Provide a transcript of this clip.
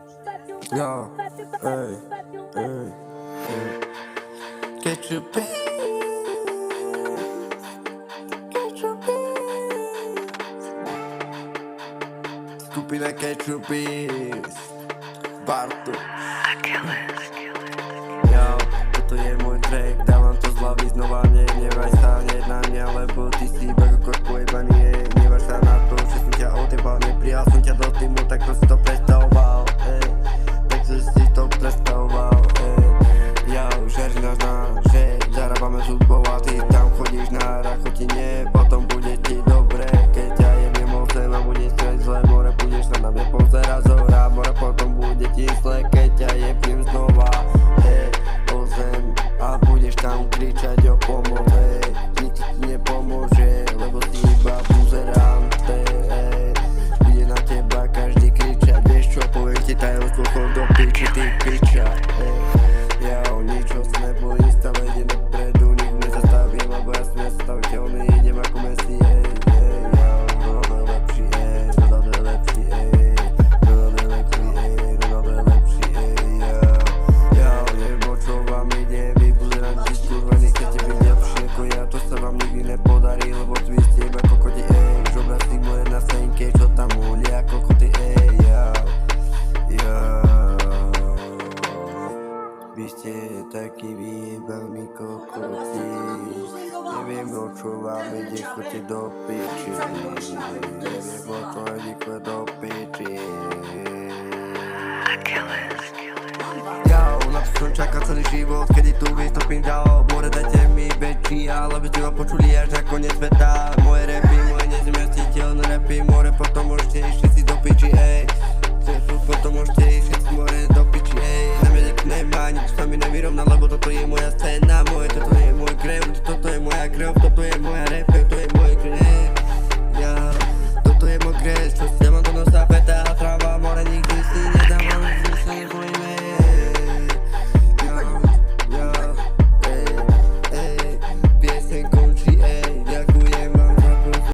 Yo, ey, ey, ey. Ketchup, skupina Ketchup, Bartu. Yo, toto je môj track, dávam to z hlavy znova, nehnevaj sa hneď na mňa, lebo ty si iba ako korku jebaný, neváš sa na to, že som ťa odjebal, neprijal som ťa do týmu, tak to si to predstavoval, tak to si to predstavoval, ja už žernáš na, že zarábame z hudbou a ty tam chodíš na rachotine, potom bude ti dobre, keď ťa jebnem o zem a budeš strať zle, more budeš sa na mňa pozerať z hora, more potom bude ti zle, keď ťa jebnem znova, o zem a budeš tam kričať o pomoc, nikto ti nepomôže, lebo si iba buzerant, bude na teba každý kričať, vieš čo, poviem ti tajomstvo, chod do piči, ty piča, ja o ničo sa nebojím, stále idem dopredu, nikdy nezastavím, lebo ja som nezastaviteľný, idem ako Messi, ja Ronaldo je lepší, Ronaldo je lepší, Ronaldo je lepší, Ronaldo je lepší, ja nebo čo vám ide, vy buzeranti skurvení, chcete byť lepší ako ja, to sa vám nikdy nepodarí, lebo vy ste iba kokoti, žobratí moje na scénke, čo tam hulia kokoty, vy ste takí vyjebaní kokoti, neviem o čo vám ide, choďte do piči, neviem o čo ide, choď do piči. Som čakal celý život, kedy tu vystúpim ďalej, more dajte mi väčší, ale by ste ma počuli až na koniec sveta, moje rapy, moje nezmestiteľné rapy, more potom môžete ísť všetci do piči, potom môžete ísť všetci more do piči, na mňa nemá, nič sa mi nevyrovná, lebo toto je moja scéna,